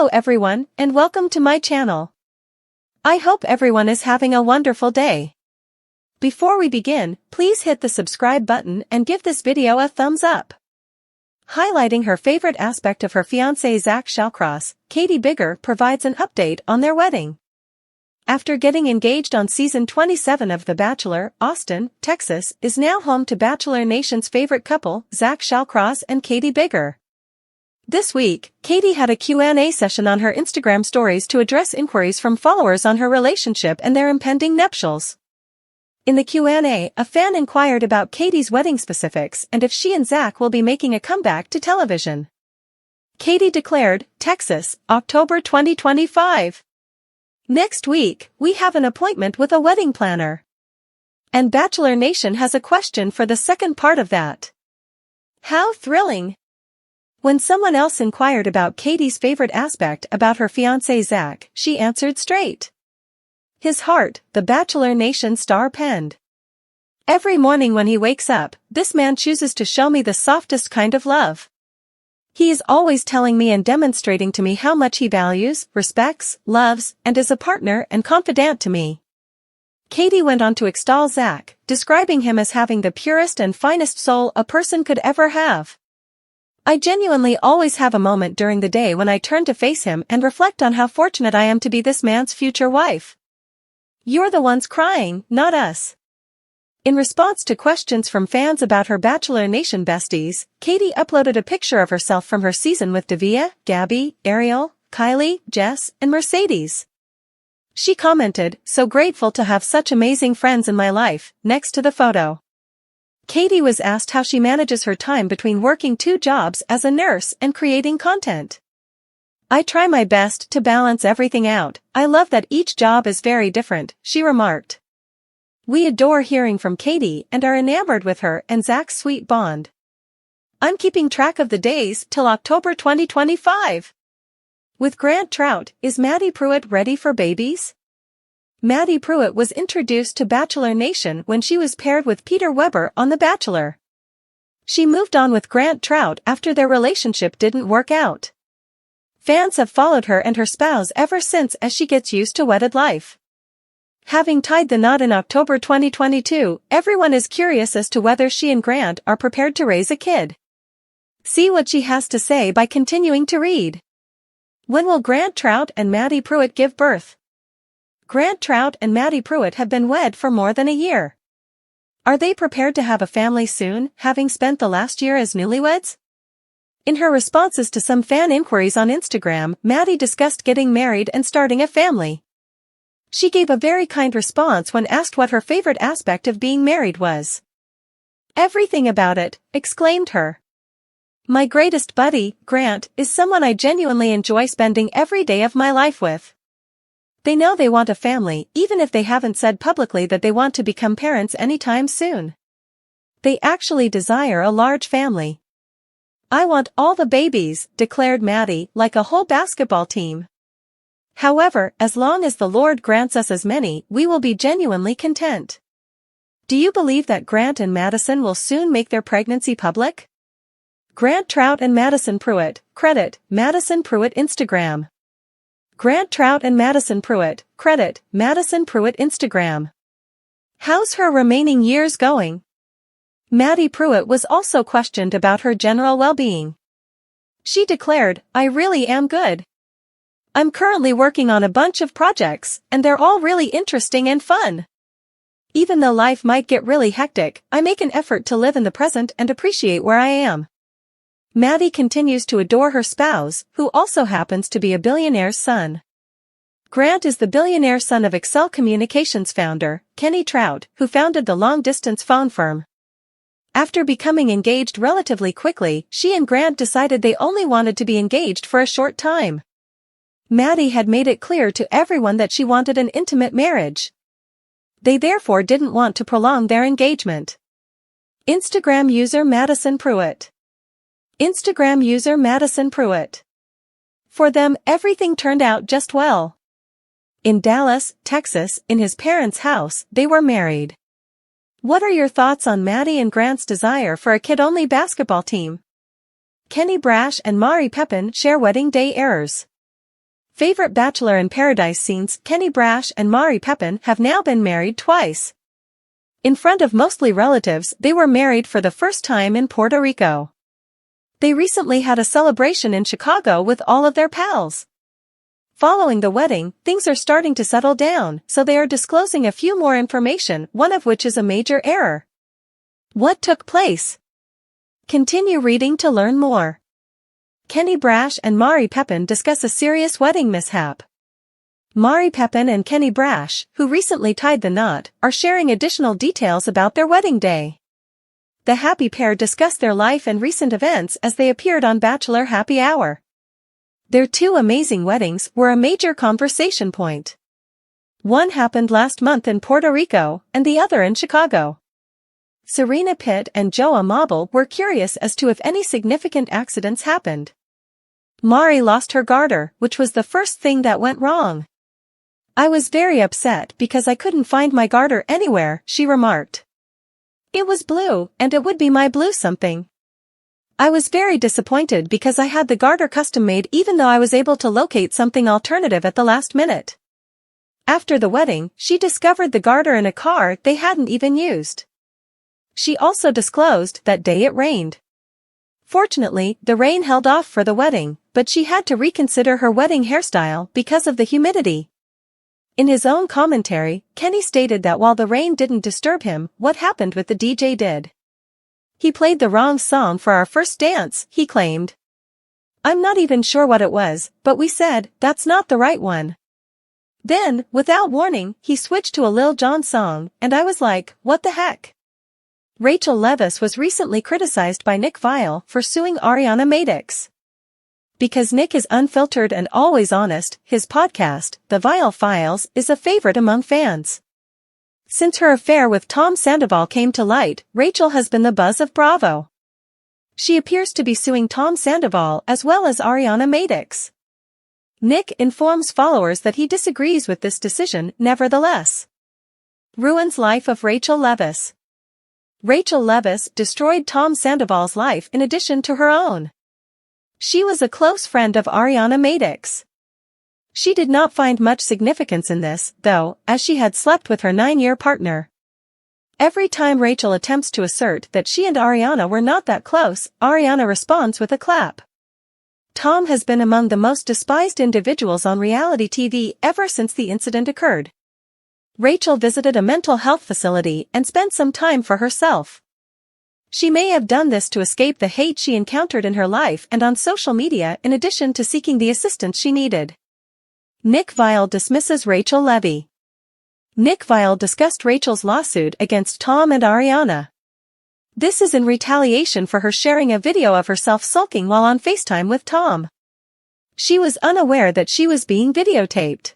Hello everyone, and welcome to my channel. I hope everyone is having a wonderful day. Before we begin, please hit the subscribe button and give this video a thumbs up. Highlighting her favorite aspect of her fiancé Zach Shallcross, Kaity Biggar provides an update on their wedding. After getting engaged on season 27 of The Bachelor, Austin, Texas, is now home to Bachelor Nation's favorite couple, Zach Shallcross and Kaity Biggar. This week, Kaity had a Q&A session on her Instagram stories to address inquiries from followers on her relationship and their impending nuptials. In the Q&A, a fan inquired about Kaity's wedding specifics and if she and Zach will be making a comeback to television. Kaity declared, Texas, October 2025. Next week, we have an appointment with a wedding planner. And Bachelor Nation has a question for the second part of that. How thrilling! When someone else inquired about Kaity's favorite aspect about her fiancé Zach, she answered straight. His heart, the Bachelor Nation star penned. Every morning when he wakes up, this man chooses to show me the softest kind of love. He is always telling me and demonstrating to me how much he values, respects, loves, and is a partner and confidant to me. Kaity went on to extol Zach, describing him as having the purest and finest soul a person could ever have. I genuinely always have a moment during the day when I turn to face him and reflect on how fortunate I am to be this man's future wife. You're the ones crying, not us. In response to questions from fans about her Bachelor Nation besties, Kaity uploaded a picture of herself from her season with Davia, Gabby, Ariel, Kylie, Jess, and Mercedes. She commented, "So grateful to have such amazing friends in my life," next to the photo. Kaity was asked how she manages her time between working 2 jobs as a nurse and creating content. "I try my best to balance everything out. I love that each job is very different," she remarked. We adore hearing from Kaity and are enamored with her and Zach's sweet bond. I'm keeping track of the days till October 2025. With Grant Trout, is Maddie Pruitt ready for babies? Maddie Pruitt was introduced to Bachelor Nation when she was paired with Peter Weber on The Bachelor. She moved on with Grant Trout after their relationship didn't work out. Fans have followed her and her spouse ever since as she gets used to wedded life. Having tied the knot in October 2022, everyone is curious as to whether she and Grant are prepared to raise a kid. See what she has to say by continuing to read. When will Grant Trout and Maddie Pruitt give birth? Grant Trout and Maddie Pruitt have been wed for more than a year. Are they prepared to have a family soon, having spent the last year as newlyweds? In her responses to some fan inquiries on Instagram, Maddie discussed getting married and starting a family. She gave a very kind response when asked what her favorite aspect of being married was. "Everything about it," exclaimed her. "My greatest buddy, Grant, is someone I genuinely enjoy spending every day of my life with. They know they want a family, even if they haven't said publicly that they want to become parents anytime soon. They actually desire a large family. I want all the babies," declared Maddie, "like a whole basketball team. However, as long as the Lord grants us as many, we will be genuinely content." Do you believe that Grant and Madison will soon make their pregnancy public? Grant Trout and Madison Pruitt, credit, Madison Pruitt Instagram. Grant Trout and Madison Pruitt, credit, Madison Pruitt Instagram. How's her remaining years going? Maddie Pruitt was also questioned about her general well-being. She declared, "I really am good. I'm currently working on a bunch of projects, and they're all really interesting and fun. Even though life might get really hectic, I make an effort to live in the present and appreciate where I am." Maddie continues to adore her spouse, who also happens to be a billionaire's son. Grant is the billionaire son of Excel Communications founder, Kenny Trout, who founded the long-distance phone firm. After becoming engaged relatively quickly, she and Grant decided they only wanted to be engaged for a short time. Maddie had made it clear to everyone that she wanted an intimate marriage. They therefore didn't want to prolong their engagement. Instagram user Madison Pruitt. Instagram user Madison Pruitt. For them, everything turned out just well. In Dallas, Texas, in his parents' house, they were married. What are your thoughts on Maddie and Grant's desire for a kid-only basketball team? Kenny Brash and Mari Pepin share wedding day errors. Favorite Bachelor in Paradise scenes: Kenny Brash and Mari Pepin have now been married twice. In front of mostly relatives, they were married for the first time in Puerto Rico. They recently had a celebration in Chicago with all of their pals. Following the wedding, things are starting to settle down, so they are disclosing a few more information, one of which is a major error. What took place? Continue reading to learn more. Kenny Brash and Mari Pepin discuss a serious wedding mishap. Mari Pepin and Kenny Brash, who recently tied the knot, are sharing additional details about their wedding day. The happy pair discuss their life and recent events as they appeared on Bachelor Happy Hour. Their two amazing weddings were a major conversation point. One happened last month in Puerto Rico, and the other in Chicago. Serena Pitt and Joe Amabile were curious as to if any significant accidents happened. Mari lost her garter, which was the first thing that went wrong. "I was very upset because I couldn't find my garter anywhere," she remarked. "It was blue, and it would be my blue something. I was very disappointed because I had the garter custom made even though I was able to locate something alternative at the last minute." After the wedding, she discovered the garter in a car they hadn't even used. She also disclosed that day it rained. Fortunately, the rain held off for the wedding, but she had to reconsider her wedding hairstyle because of the humidity. In his own commentary, Kenny stated that while the rain didn't disturb him, what happened with the DJ did. "He played the wrong song for our first dance," he claimed. "I'm not even sure what it was, but we said, that's not the right one. Then, without warning, he switched to a Lil Jon song, and I was like, what the heck?" Rachel Leviss was recently criticized by Nick Viall for suing Ariana Madix. Because Nick is unfiltered and always honest, his podcast, The Viall Files, is a favorite among fans. Since her affair with Tom Sandoval came to light, Rachel has been the buzz of Bravo. She appears to be suing Tom Sandoval as well as Ariana Madix. Nick informs followers that he disagrees with this decision, nevertheless. Ruins life of Rachel Leviss. Rachel Leviss destroyed Tom Sandoval's life in addition to her own. She was a close friend of Ariana Madix. She did not find much significance in this, though, as she had slept with her 9-year partner. Every time Rachel attempts to assert that she and Ariana were not that close, Ariana responds with a clap. Tom has been among the most despised individuals on reality TV ever since the incident occurred. Rachel visited a mental health facility and spent some time for herself. She may have done this to escape the hate she encountered in her life and on social media in addition to seeking the assistance she needed. Nick Viall dismisses Rachel Levy. Nick Viall discussed Rachel's lawsuit against Tom and Ariana. This is in retaliation for her sharing a video of herself sulking while on FaceTime with Tom. She was unaware that she was being videotaped.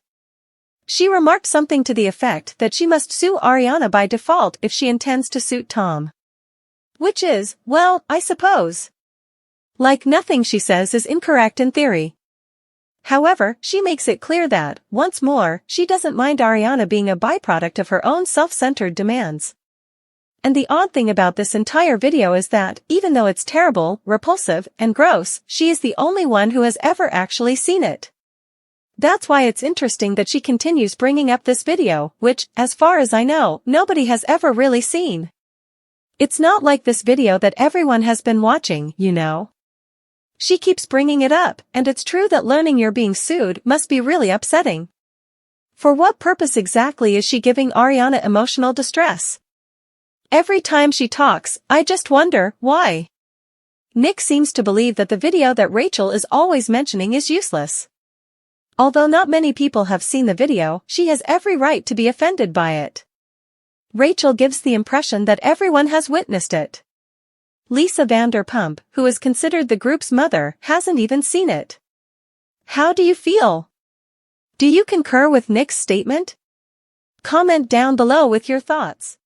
She remarked something to the effect that she must sue Ariana by default if she intends to sue Tom. Which is, well, I suppose. Like nothing she says is incorrect in theory. However, she makes it clear that, once more, she doesn't mind Ariana being a byproduct of her own self-centered demands. And the odd thing about this entire video is that, even though it's terrible, repulsive, and gross, she is the only one who has ever actually seen it. That's why it's interesting that she continues bringing up this video, which, as far as I know, nobody has ever really seen. It's not like this video that everyone has been watching, you know. She keeps bringing it up, and it's true that learning you're being sued must be really upsetting. For what purpose exactly is she giving Ariana emotional distress? Every time she talks, I just wonder, why? Nick seems to believe that the video that Rachel is always mentioning is useless. Although not many people have seen the video, she has every right to be offended by it. Rachel gives the impression that everyone has witnessed it. Lisa Vanderpump, who is considered the group's mother, hasn't even seen it. How do you feel? Do you concur with Nick's statement? Comment down below with your thoughts.